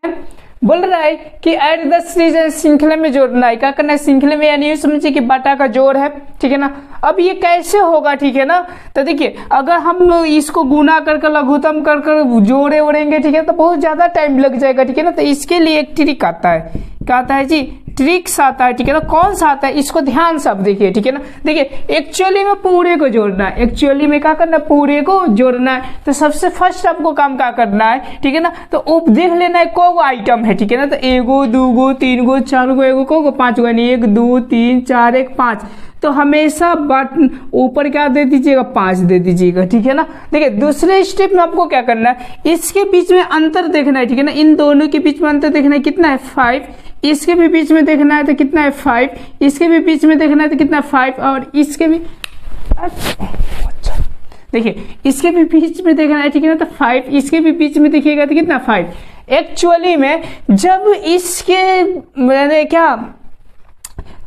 बोल रहा है कि ऐड द सीरीज श्रृंखला में जोड़ना है। क्या करना है? श्रृंखला में, यानी समझिए कि बाटा का जोड़ है, ठीक है ना। अब ये कैसे होगा, ठीक है ना। तो देखिए अगर हम इसको गुना कर लघुत्तम कर जोड़े ओढ़ेंगे, ठीक है, तो बहुत ज्यादा टाइम लग जाएगा, ठीक है ना। तो इसके लिए एक ट्रिक आता है। क्या आता है जी? ट्रिक्स आता है, ठीक है ना। कौन सा आता है, इसको ध्यान से आप देखिए, ठीक है ना। देखिए एक्चुअली में पूरे को जोड़ना है, एक्चुअली में क्या करना है? पूरे को जोड़ना है। तो सबसे फर्स्ट आपको काम क्या करना है, ठीक है ना। तो देख लेना है को आइटम है, ठीक है ना। तो एगो, दूगो, तीन गो, चार गो, एगो को पांच गो, यानी 1 2 3 4 1 5। तो हमेशा बटन ऊपर क्या दे दीजिएगा? 5 दे दीजिएगा, ठीक है ना। देखिए दूसरे स्टेप में आपको क्या करना है? इसके बीच में अंतर देखना है, ठीक है ना। इन दोनों के बीच में अंतर देखना है, कितना है? 5। इसके भी बीच में देखना है तो कितना है? 5। इसके भी बीच में देखना है तो कितना? 5। और इसके भी, देखिए इसके भी बीच में देखना है, ठीक है ना। तो 5। इसके भी बीच में देखिएगा तो कितना? 5। एक्चुअली में जब इसके मैंने क्या,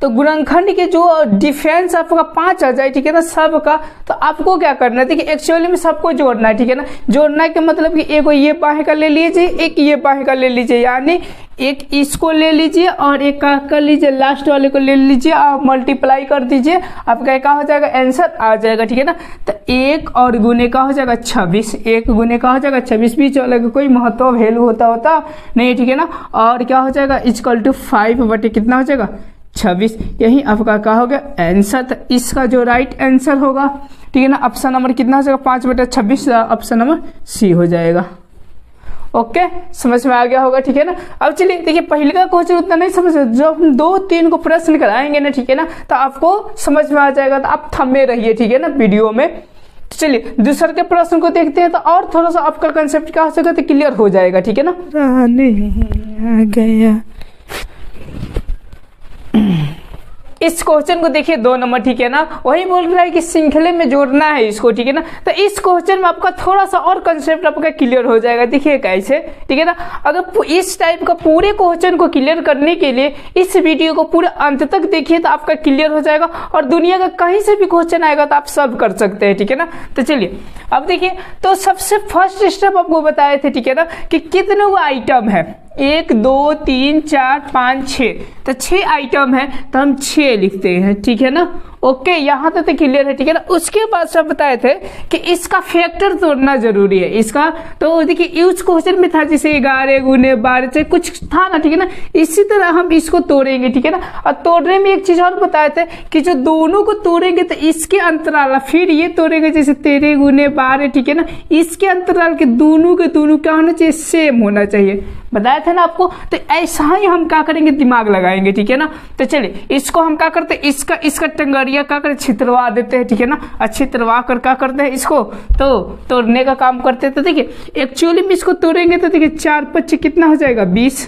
तो गुणनखंड के जो डिफरेंस आपका 5 आ जाए, ठीक है ना, सबका, तो आपको क्या करना है? देखिए एक्चुअली में सबको जोड़ना है, ठीक है ना। जोड़ना के मतलब कि एक ये बाहें का ले लीजिए, एक ये बाहें का ले लीजिए, यानी एक इसको ले लीजिए और एक का कर लीजिए, लास्ट वाले को ले लीजिए और मल्टीप्लाई कर दीजिए, आपका क्या हो जाएगा? आंसर आ जाएगा, ठीक है ना। तो 1 और गुने का हो जाएगा 26, 1 गुने का हो जाएगा 26, बीच वाले का कोई महत्व वैल्यू होता नहीं, ठीक है ना। और क्या हो जाएगा? इक्वल टू 5 बटे कितना हो जाएगा? 26। यही आपका क्या हो गया? आंसर। तो इसका जो राइट आंसर होगा, ठीक है ना, ऑप्शन नंबर कितना हो जाएगा? 5 बटे 26, ऑप्शन नंबर सी हो जाएगा। ओके, समझ में आ गया होगा, ठीक है ना। अब चलिए देखिए पहले का क्वेश्चन उतना नहीं समझ, जब हम 2-3 को प्रश्न कराएंगे ना, ठीक है ना, तो आपको समझ में आ जाएगा। तो आप थमे रहिए, ठीक है ना, वीडियो में। तो चलिए दूसरे के प्रश्न को देखते हैं, तो और थोड़ा सा आपका कंसेप्ट क्या हो सके तो क्लियर हो जाएगा, ठीक है ना। आ गया इस क्वेश्चन को देखिए 2 नंबर, ठीक है ना। वही बोल रहा है कि श्रृंखले में जोड़ना है इसको, ठीक है ना। तो इस क्वेश्चन में आपका थोड़ा सा और कंसेप्ट आपका क्लियर हो जाएगा। देखिए कैसे, ठीक है ना। अगर इस टाइप का पूरे क्वेश्चन को क्लियर करने के लिए इस वीडियो को पूरे अंत तक देखिए तो आपका क्लियर हो जाएगा। और दुनिया का कहीं से भी क्वेश्चन आएगा तो आप सब कर सकते हैं, ठीक है ना। तो चलिए अब देखिए, तो सबसे फर्स्ट स्टेप आपको बताए थे, ठीक है ना, कि कितने वो आइटम है। 1 2 3 4 5 6, तो 6 आइटम है, तो हम 6 लिखते हैं, ठीक है ना। ओके, यहाँ तक तो क्लियर है, ठीक है ना। उसके बाद सब बताए थे कि इसका फैक्टर तोड़ना जरूरी है इसका। तो देखिए उस क्वेश्चन में था जैसे 11 गुने 12 से कुछ था ना, ठीक है ना। इसी तरह हम इसको तोड़ेंगे, ठीक है ना। और तोड़ने में एक चीज और बताए थे कि जो दोनों को तोड़ेंगे तो इसके अंतराल, फिर ये तोड़ेंगे जैसे 13 गुने 12, ठीक है ना। इसके अंतराल के दोनों क्या होना चाहिए? सेम होना चाहिए, बताया था ना आपको। तो ऐसा ही हम क्या करेंगे? दिमाग लगाएंगे, ठीक है ना। तो चलिए इसको हम क्या करते हैं? इसका टंगड़िया क्या करते? छितरवा देते हैं, ठीक है ना। अच्छी तरवा कर क्या करते हैं? इसको तो तोड़ने का काम करते हैं। तो देखिए एक्चुअली में इसको तोड़ेंगे तो देखिए 4 5 कितना हो जाएगा? 20।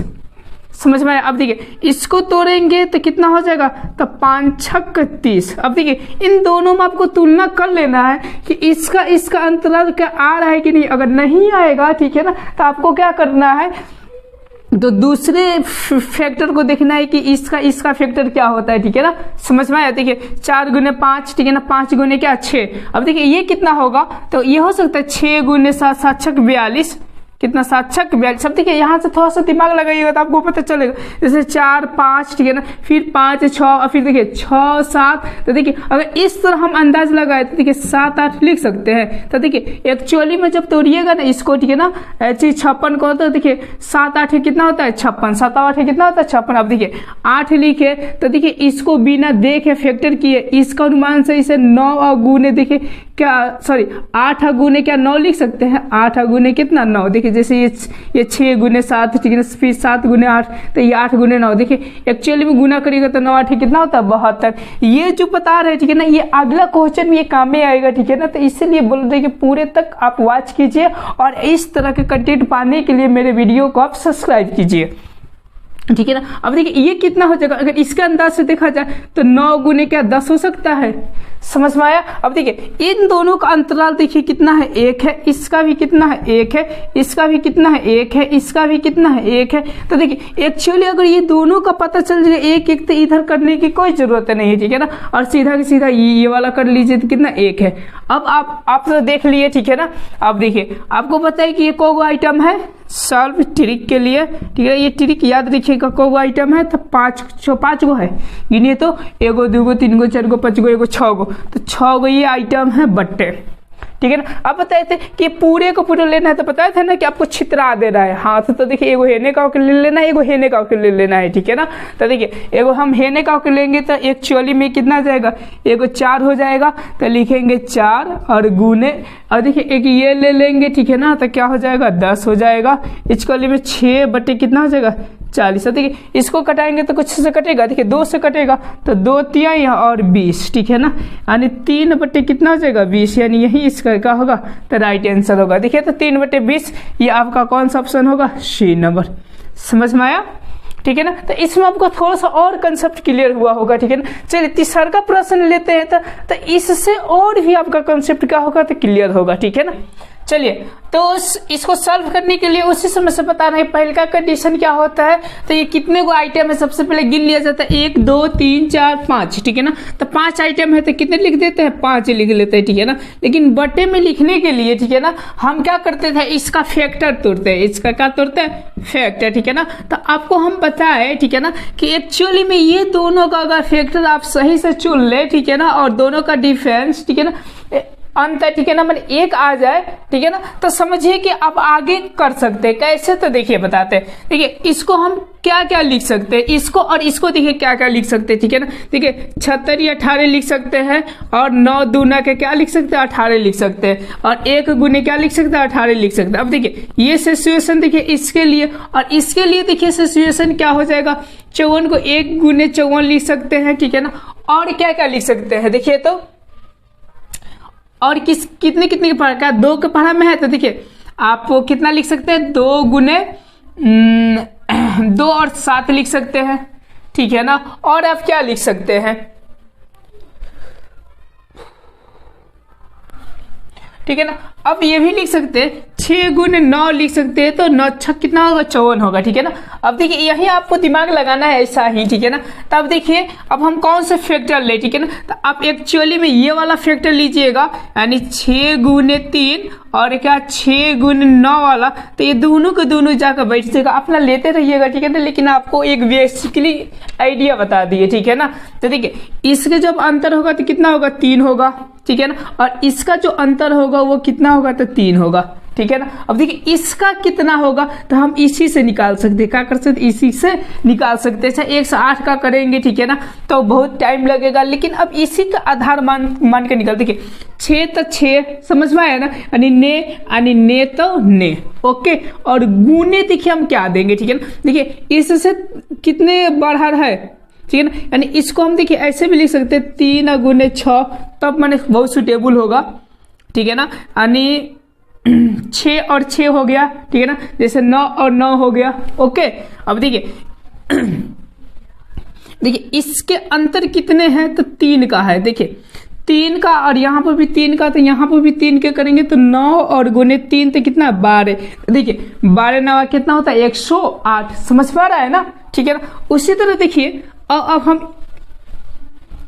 समझ में आया? अब देखिए इसको तोड़ेंगे तो कितना हो जाएगा? तो 5 6 30। अब देखिए इन दोनों में आपको तुलना कर लेना है कि इसका अंतराल क्या आ रहा है कि नहीं। अगर नहीं आएगा, ठीक है ना, तो आपको क्या करना है? तो दूसरे फैक्टर को देखना है कि इसका फैक्टर क्या होता है, ठीक है ना। समझ में आया? देखिए 4 गुने 5, ठीक है ना, 5 गुने क्या? 6। अब देखिए ये कितना होगा? तो ये हो सकता है 6 गुने 7 7 6 42, कितना? 7 6 42। सब देखिए यहाँ से थोड़ा सा दिमाग लगाइएगा तो आपको पता चलेगा। जैसे 4 5, ठीक है ना, फिर 5 6 और फिर देखिए 6 7। तो देखिए अगर इस तरह हम अंदाज लगाए तो देखिए 7 8 लिख सकते हैं। तो देखिए एक्चुअली में जब तोड़िएगा ना इसको, ठीक है ना, 56 को, तो देखिए 7 8 कितना होता है? 56। 7 8 कितना होता है? 56। अब देखिए 8 लिखे तो देखिए इसको बिना देखे फैक्टर किए इसका अनुमान से इसे 9 और गुने, देखिए क्या, सॉरी 8 गुने क्या 9 लिख सकते हैं। 8 गुने कितना? 9। देखिए जैसे ये 6 गुने 7, ठीक है ना, फिर 7 गुने 8, तो ये 8 गुने 9। देखिए एक्चुअली में गुना करिएगा तो 9 8 कितना होता है? 72। ये जो बता रहे हैं, ठीक है ना, ये अगला क्वेश्चन में ये काम में आएगा, ठीक है ना। तो इसीलिए बोल रहे हैं कि पूरे तक आप वॉच कीजिए और इस तरह के कंटेंट पाने के लिए मेरे वीडियो को आप सब्सक्राइब कीजिए, ठीक है ना। अब देखिए ये कितना हो जाएगा? अगर इसके अंदाज से देखा जाए तो 9 गुने क्या 10 हो सकता है। समझ में आया? अब देखिए इन दोनों का अंतराल देखिए कितना है? 1 है। इसका भी कितना है? 1 है। इसका भी कितना है? 1 है। इसका भी कितना है? 1 है। तो देखिए एक्चुअली अगर ये दोनों का पता चल जाए 1 1, तो इधर करने की कोई जरूरत नहीं है, ठीक है ना। और सीधा की सीधा ये वाला कर लीजिए तो कितना? 1 है। अब आप तो देख लिए, ठीक है ना। अब देखिए आपको पता है कि ये को आइटम है? सॉल्व ट्रिक के लिए, ठीक है। ये ट्रिक याद रखिएगा, को आइटम है तो पाँच गो है, गिनिए तो एगो दूगो तीन गो चार गो पाँच गो एगो छः गो, तो 6 गो ये आइटम है बट्टे, ठीक है ना। अब बताए थे कि पूरे को पूरा लेना है, तो बताया था ना कि आपको छितरा दे रहा है हाथ, तो देखिए एगो हेने का होकर ले लेना है, एगो हेने का होकर ले लेना है, ठीक है ना। तो देखिए एगो हम हेने का होकर लेंगे तो एक चोली में कितना जाएगा, एगो 4 हो जाएगा, तो लिखेंगे 4 और गुने, और देखिए एक ये ले लेंगे, ठीक है ना, तो क्या हो जाएगा 10 हो जाएगा। इस चोली में 6 बटे कितना हो जाएगा 40। देखिए इसको कटाएंगे तो कुछ से कटेगा, देखिए 2 से कटेगा, तो 2 तिहाई और 20, ठीक है ना, यानी 3 बटे कितना हो जाएगा 20, यानी यही इसका क्या होगा, तो राइट आंसर होगा। देखिए तो 3 बटे 20 ये आपका कौन सा ऑप्शन होगा, सी नंबर। समझ में आया, ठीक है ना। तो इसमें आपको थोड़ा सा और कंसेप्ट क्लियर हुआ होगा, ठीक है ना। चलिए तीसरा का प्रश्न लेते हैं, तो इससे और भी आपका कंसेप्ट क्या होगा, तो क्लियर होगा, ठीक है ना। चलिए तो इसको सॉल्व करने के लिए उसी समय से बता रहे हैं पहले का कंडीशन क्या होता है। तो ये कितने को आइटम है सबसे पहले गिन लिया जाता है, 1 2 3 4 5, ठीक है ना। तो 5 आइटम है तो कितने लिख देते हैं, 5 लिख लेते हैं, ठीक है ना। लेकिन बटे में लिखने के लिए, ठीक है ना, हम क्या करते थे, इसका फैक्टर तोड़ते हैं, इसका क्या तोड़ते हैं, फैक्टर, ठीक है ना। तो आपको हम पता है, ठीक है ना, कि एक्चुअली में ये दोनों का अगर फैक्टर आप सही से चुन ले, ठीक है ना, और दोनों का डिफरेंस, ठीक है ना, अंतर, ठीक है ना, मतलब 1 आ जाए, ठीक है ना, तो समझिए कि आप आगे कर सकते हैं। कैसे, तो देखिए बताते हैं। देखिए इसको हम क्या क्या लिख सकते हैं, इसको और इसको देखिए क्या क्या लिख सकते हैं, ठीक है ना। देखिए 76 या 18 लिख सकते हैं, और 9 दूना के क्या लिख सकते हैं, 18 लिख सकते हैं, और 1 गुने क्या लिख सकते हैं, 18 लिख सकते हैं। अब देखिए ये सिचुएशन देखिए इसके लिए, और इसके लिए देखिए सिचुएशन क्या हो जाएगा, 54 को 1 गुने 54 लिख सकते हैं, ठीक है ना। और क्या क्या लिख सकते हैं, देखिए तो और कितने के पढ़ा का 2 के पढ़ा में है, तो देखिए आप कितना लिख सकते हैं, 2 गुने 2 और 7 लिख सकते हैं, ठीक है ना। और आप क्या लिख सकते हैं, ठीक है ना। अब ये भी लिख सकते हैं 6 गुने 9 लिख सकते हैं, तो 9 6 कितना होगा, 54 होगा, ठीक है ना। अब देखिए यही आपको दिमाग लगाना है ऐसा ही, ठीक है ना। तब देखिए अब हम कौन से फैक्टर ले, ठीक है ना। तो आप एक्चुअली में ये वाला फैक्टर लीजिएगा, यानी 6 गुने 3 और क्या 6 गुने 9 वाला, तो ये दोनों के दोनों जाकर बैठ जाएगा, अपना लेते रहिएगा, ठीक है ना। लेकिन आपको एक बेसिकली आइडिया बता दिए, ठीक है ना। तो देखिए इसके जब अंतर होगा तो कितना होगा, 3 होगा, ठीक है ना। और इसका जो अंतर होगा वो कितना होगा, तो 3 होगा, ठीक है ना। अब देखिए इसका कितना होगा, तो हम इसी से निकाल सकते हैं, क्या कर सकते, इसी से निकाल सकते हैं। 108 का करेंगे, ठीक है ना, तो बहुत टाइम लगेगा, लेकिन अब इसी का आधार मान के निकाल। देखिए 6 तो 6, समझ में आया ना, यानी ने तो ने, ओके। और गुने देखिए हम क्या देंगे, ठीक है ना। देखिए इससे कितने बढ़ा है, ठीक है ना, यानी इसको हम देखिए ऐसे भी लिख सकते हैं 3 गुने 6, तब मैंने बहुत सुटेबल होगा, ठीक है ना। यानी 6 और 6 हो गया, ठीक है ना, जैसे 9 और 9 हो गया, ओके। अब देखिए देखिए इसके अंतर कितने हैं, तो 3 का है, देखिए 3 का, और यहाँ पर भी 3 का, तो यहाँ पर भी 3 के करेंगे तो 9 और गुने 3 तो कितना 12। देखिए 12 9 कितना होता है, 108, समझ पा रहा है ना, ठीक है ना। उसी तरह देखिए अब हम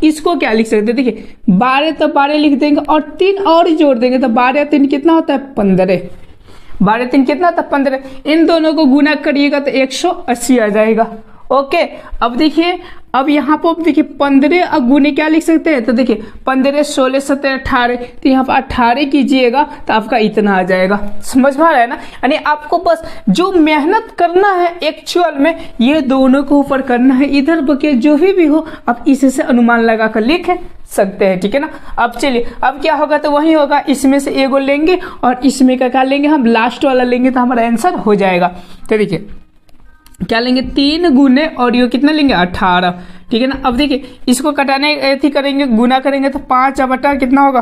इसको क्या लिख सकते हैं, देखिए 12 तो 12 लिख देंगे, और 3 और जोड़ देंगे, तो 12 3 कितना होता है, 15। 12 3 कितना होता है, 15। इन दोनों को गुना करिएगा तो 180 आ जाएगा, ओके। अब देखिए अब यहाँ पर देखिए 15 और गुने क्या लिख सकते हैं, तो देखिए 15 16 17 18, तो यहाँ पर 18 कीजिएगा तो आपका इतना आ जाएगा, समझ में आ रहा है ना। यानी आपको बस जो मेहनत करना है एक्चुअल में ये दोनों को ऊपर करना है, इधर बके जो भी हो आप इससे अनुमान लगा कर लिख सकते हैं, ठीक है ना। अब चलिए अब क्या होगा, तो वही होगा, इसमें से एगो लेंगे और इसमें का क्या लेंगे, हम लास्ट वाला लेंगे, तो हमारा आंसर हो जाएगा। तो देखिए क्या लेंगे, 3 गुने और ये कितना लेंगे, 18, ठीक है ना। अब देखिए इसको कटाने ऐसी करेंगे, गुना करेंगे तो 5 बटा कितना होगा,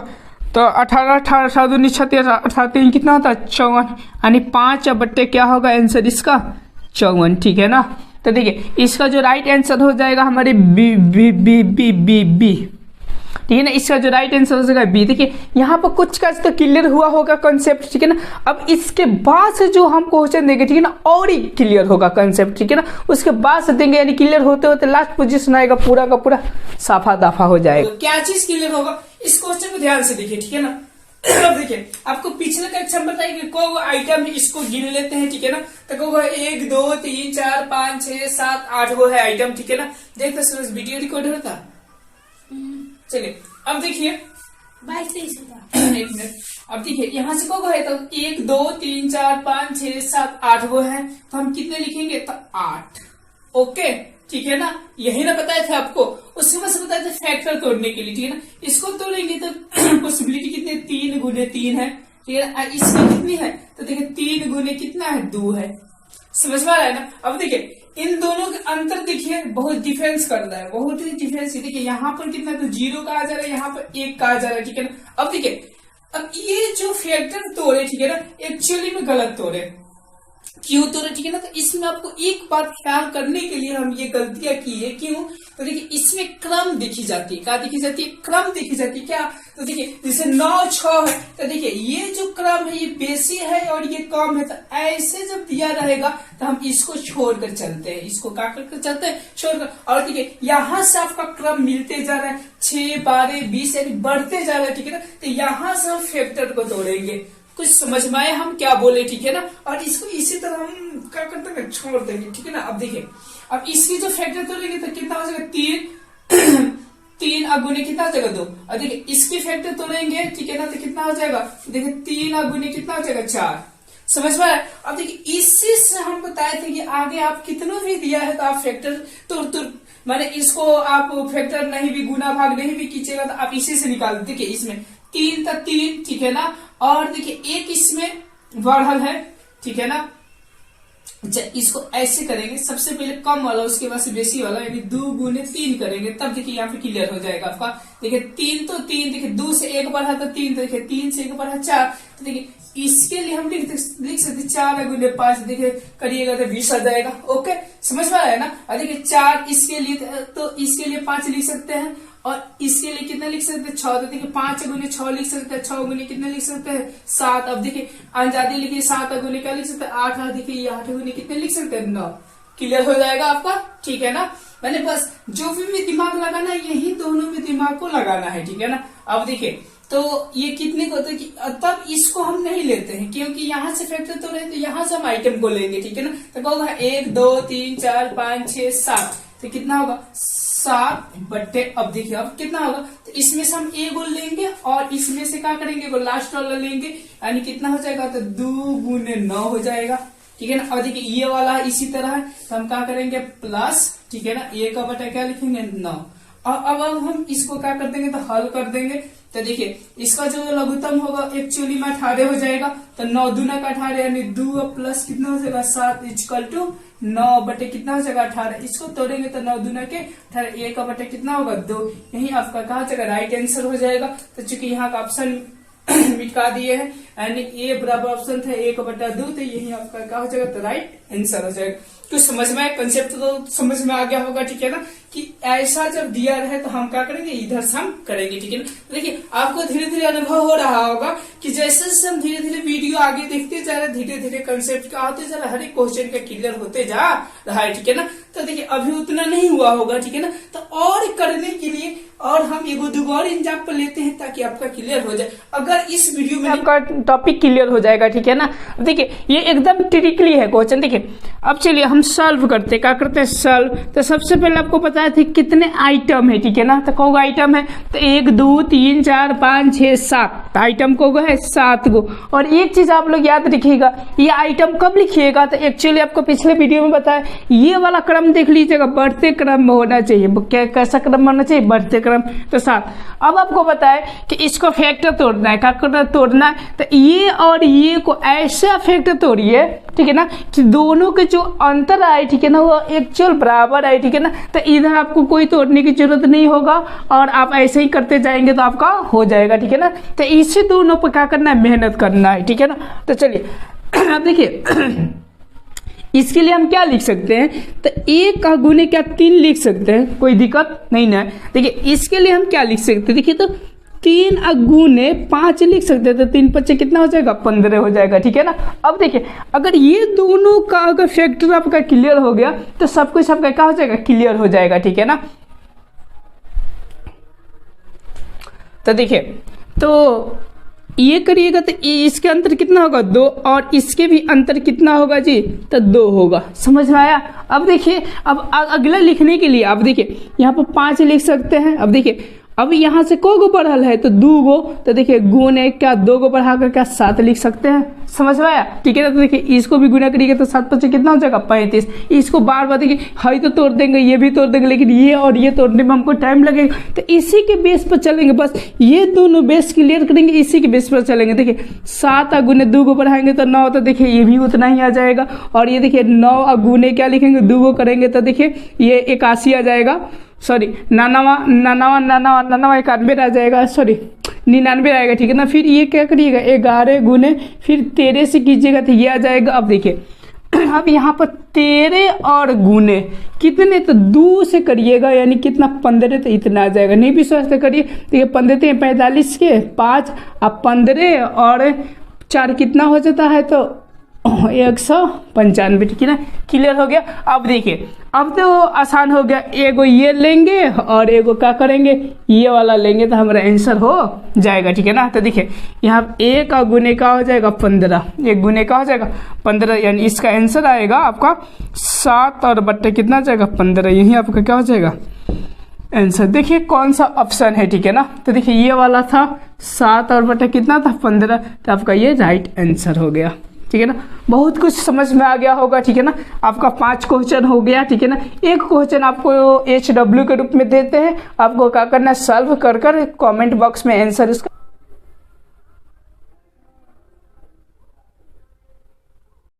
तो 18 18 7 19 36 18 कितना होता है, 54, यानी 5 बट्टे क्या होगा आंसर इसका, 54, ठीक है ना। तो देखिए इसका जो राइट आंसर हो जाएगा हमारे B B B B B B, ठीक है ना। इसका जो राइट आंसर हो जाएगा बी। देखिए यहाँ पर कुछ का तो क्लियर हुआ होगा कंसेप्ट, ठीक है ना। अब इसके बाद से जो हम क्वेश्चन देंगे, ठीक है ना, और ही क्लियर होगा कंसेप्ट, ठीक है ना। उसके बाद से देंगे, यानी क्लियर होते होते लास्ट पोजीशन आएगा, पूरा का पूरा साफा दाफा हो जाएगा। तो क्या चीज क्लियर होगा, इस क्वेश्चन को ध्यान से देखिए, ठीक है ना। अब देखिए आपको पिछले कक्षा में बताइए कि को आइटम है, इसको गिन लेते हैं, ठीक है ना। तो को 1 2 3 4 5 6 7 8 वो है आइटम, ठीक है ना। देखते सर वीडियो रिकॉर्ड होता। चलिए अब देखिए 22 एक मिनट। अब देखिए यहाँ से को है तो 1 2 3 4 5 6 7 8 वो है, तो हम कितने लिखेंगे तो 8। ओके ठीक है ना, यही ना बताए थे आपको। उसके बाद से बताए थे फैक्टर तोड़ने के लिए, ठीक है ना। इसको तोड़ेंगे तो पॉसिबिलिटी कितने 3 गुने 3 है, ठीक है ना। इसकी कितनी है तो देखिए 3 गुने कितना है 2 है, समझ में आ रहा है ना। अब देखिए इन दोनों के अंतर देखिए बहुत डिफरेंस कर रहा है, बहुत ही डिफरेंस। देखिए यहाँ पर कितना तो 0 का आ जा रहा है, यहाँ पर 1 का आ जा रहा है, ठीक है ना। अब देखिए अब ये जो फैक्टर तोड़े, ठीक है ना, एक्चुअली में गलत तोड़े। क्यों तोड़े, ठीक है ना। तो इसमें आपको एक बात ख्याल करने के लिए हम ये गलतियां की है। क्यों तो देखिए इसमें क्रम देखी जाती है, क्या देखी जाती है, क्रम देखी जाती है। क्या तो देखिए जैसे 9 6 है तो देखिए ये जो क्रम है ये बेसी है और ये कम है, तो ऐसे जब दिया रहेगा तो हम इसको छोड़कर चलते हैं, इसको क्या करके चलते हैं छोड़कर। और देखिए यहाँ से आपका क्रम मिलते जा रहा है 6 12 20 यानी बढ़ते जा रहा है, ठीक है ना। तो यहाँ से हम फैक्टर को तोड़ेंगे। कुछ समझ में आया हम क्या बोले, ठीक है ना। और इसको इसी तरह हम क्या करते हैं छोड़ देंगे, ठीक है ना। अब देखिए अब इसकी जो फैक्टर तोड़ेंगे तो कितना हो जाएगा 3 3 अगुने कितना हो जाएगा 2। और देखिए इसकी फैक्टर तोड़ेंगे, ठीक है ना, तो कितना हो जाएगा देखिए 3 अगुने कितना हो जाएगा 4। समझ में आया। अब देखिए इसी से हम बताए थे कि आगे आप कितना भी दिया है तो आप फैक्टर तोड़ माने इसको आप फैक्टर नहीं भी गुना भाग नहीं भी कीजिएगा तो आप इसी से निकाल। देखिए इसमें 3 तक 3, ठीक है ना। और देखिए एक इसमें बढ़ल है, ठीक है ना। इसको ऐसे करेंगे, सबसे पहले कम वाला उसके बाद से बेसी वाला यानी 2 गुने 3 करेंगे, तब देखिए यहाँ पे क्लियर हो जाएगा आपका। देखिए 3 तो 3, देखिए 2 से 1 बढ़ा तो 3, तो देखिए 3 से 1 बढ़ा 4। तो देखिए इसके लिए हम लिख सकते 4 गुने 5, देखिए करिएगा तो 20 आ जाएगा। ओके समझ में आ रहा है ना। और देखिए 4 इसके लिए तो इसके लिए 5 लिख सकते हैं और इसके लिए कितना लिख सकते हैं 6। तो देखिए 5 गुने 6 लिख सकते हैं, 6 गुने कितने लिख सकते हैं 7। अब देखिए आजादी लिखिए 7 गुने क्या लिख सकते हैं 8। देखिए ये 8 गुने कितने लिख सकते हैं 9। क्लियर हो जाएगा आपका, ठीक है ना। मैंने बस जो भी दिमाग लगाना है यही दोनों में दिमाग को लगाना है, ठीक है ना। अब देखिए तो ये कितने को होता है कि तब इसको हम नहीं लेते हैं क्योंकि यहाँ से फैक्टर तो रहे तो यहाँ से हम आइटम को लेंगे, ठीक है ना। तो क्या होगा 1 2 3 4 5 6 7, तो कितना होगा 7 बट्टे। अब देखिए अब कितना होगा तो इसमें से हम ए गोल लेंगे और इसमें से क्या करेंगे वो लास्ट वाला लेंगे, यानी कितना हो जाएगा तो 2 गुने 9 हो जाएगा, ठीक है ना। और देखिए ये वाला इसी तरह है तो हम क्या करेंगे प्लस, ठीक है ना। ए का बटा क्या लिखेंगे 9। और अब हम इसको क्या कर देंगे तो हल कर देंगे। तो देखिए इसका जो लघुत्तम होगा एक्चुअली में 18 हो जाएगा। तो 9 दूना का 18 यानी 2 प्लस कितना हो जाएगा 7 इक्वल टू 9 बटे कितना हो जाएगा 18। इसको तोड़ेंगे तो 9 दूना के 18, ए का बटे कितना होगा 2। यही आपका कहा जाएगा राइट आंसर हो जाएगा। तो चूंकि यहाँ का ऑप्शन मिटा दिए हैं यानी ए बराबर ऑप्शन था 1 बटा 2, तो यही आपका क्या हो जाएगा तो राइट आंसर हो जाएगा। कुछ समझ में आया, कंसेप्ट तो समझ में आ गया होगा, ठीक है ना। कि ऐसा जब दिया रहे तो हम क्या करेंगे इधर से हम करेंगे, ठीक है ना। देखिए आपको धीरे धीरे अनुभव हो रहा होगा कि जैसे जैसे हम धीरे धीरे वीडियो आगे देखते जा रहे धीरे धीरे कंसेप्ट का होते जा रहा हर एक क्वेश्चन का क्लियर होते जा रहा है, ठीक है ना। तो देखिए अभी उतना नहीं हुआ होगा, ठीक है ना। तो और करने के लिए और हम एगो दुगो और एग्जाम्पल लेते हैं ताकि आपका क्लियर हो जाए। अगर इस वीडियो में आपका टॉपिक क्लियर हो जाएगा, ठीक है ना। देखिए ये एकदम ट्रिकली है क्वेश्चन। देखिए अब चलिए हम सॉल्व करते, क्या करते हैं सॉल्व। तो सबसे पहले आपको पता थे कितने आइटम है, ठीक है ना। तो कौन आइटम है तो 1 2 3 4 5 6 7 आइटम को है 7 गो। और एक चीज आप लोग याद रखिएगा, ये आइटम कब लिखिएगा तो एक्चुअली आपको पिछले वीडियो में बताया ये वाला क्रम देख लीजिएगा बढ़ते क्रम में होना चाहिए। कैसा क्रम होना चाहिए बढ़ते क्रम। तो 7। अब आपको बताए कि इसको फैक्टर तोड़ना है, क्या करना तोड़ना है तो ये और ये को ऐसे फैक्टर तोड़िए, ठीक है ना, कि दोनों के जो अंतर आए, ठीक है ना, वो एक्चुअल बराबर आए, ठीक है ना। तो इधर आपको कोई तोड़ने की जरूरत नहीं होगा और आप ऐसे ही करते जाएंगे तो आपका हो जाएगा, ठीक है ना। तो इसी दोनों पर क्या करना है मेहनत करना है, ठीक है ना। तो चलिए अब देखिए इसके लिए हम क्या लिख सकते हैं तो 1 का गुने क्या 3 लिख सकते हैं, कोई दिक्कत नहीं ना। देखिए इसके लिए हम क्या लिख सकते हैं, देखिए तो 3 गुने 5 लिख सकते हैं। तो 3 5 कितना हो जाएगा 15 हो जाएगा, ठीक है ना। अब देखिए अगर ये दोनों का अगर फैक्टर आपका क्लियर हो गया तो सब कुछ आपका क्या हो जाएगा क्लियर हो जाएगा, ठीक है ना। तो देखिए तो ये करिएगा तो इसके अंतर कितना होगा 2, और इसके भी अंतर कितना होगा जी, तो 2 होगा। समझ में आया। अब देखिए, अब अगला लिखने के लिए अब देखिए यहाँ पर 5 लिख सकते हैं। अब देखिए, अब यहाँ से को गो बढ़ल है तो 2 गो, तो देखिए गुने क्या 2 गो बढ़ाकर क्या 7 लिख सकते हैं। समझ में आया, ठीक है ना। तो देखिए इसको भी गुना करिएगा तो 7 5 कितना हो जाएगा 35। इसको बार बार देखिए हाई तो तोड़ देंगे, ये भी तोड़ देंगे, लेकिन ये और ये तोड़ने में हमको टाइम लगेगा, तो इसी के बेस पर चलेंगे। बस ये दोनों बेस क्लियर करेंगे, इसी के बेस पर चलेंगे। देखिए 7 गुने 2 गो बढ़ाएंगे तो 9, तो देखिए ये भी उतना ही आ जाएगा। और ये देखिए 9 गुने क्या लिखेंगे 2 गो करेंगे तो देखिए ये 81 आ जाएगा, सॉरी 91 आ जाएगा, सॉरी 99 आएगा, ठीक है ना। फिर ये क्या करिएगा 11 गुने फिर 13 से कीजिएगा तो ये आ जाएगा। अब देखिए अब यहाँ पर 13 और गुने कितने, तो 2 से करिएगा, यानी कितना 15, तो इतना आ जाएगा। नहीं विश्वास तो करिए, देखिए 15 45 के 5 अब 15 और 4 कितना हो जाता है, तो 195, ठीक है ना। क्लियर हो गया। अब देखिए अब तो आसान हो गया, एगो ये लेंगे और एगो क्या करेंगे ये वाला लेंगे तो हमारा आंसर हो जाएगा, ठीक है ना। तो देखिए यहाँ 1 का गुने का हो जाएगा 15, 1 गुने का हो जाएगा 15, यानी इसका आंसर आएगा आपका 7 और बट्टे कितना जाएगा 15, यही आपका क्या हो जाएगा आंसर। देखिए कौन सा ऑप्शन है, ठीक है ना। तो देखिए ये वाला था 7 और बट्टे कितना था 15, तो आपका ये राइट आंसर हो गया, ठीक है ना। बहुत कुछ समझ में आ गया होगा, ठीक है ना। आपका 5 क्वेश्चन हो गया, ठीक है ना। एक क्वेश्चन आपको HW के रूप में देते हैं, आपको क्या करना है सॉल्व कर कमेंट बॉक्स में आंसर इसका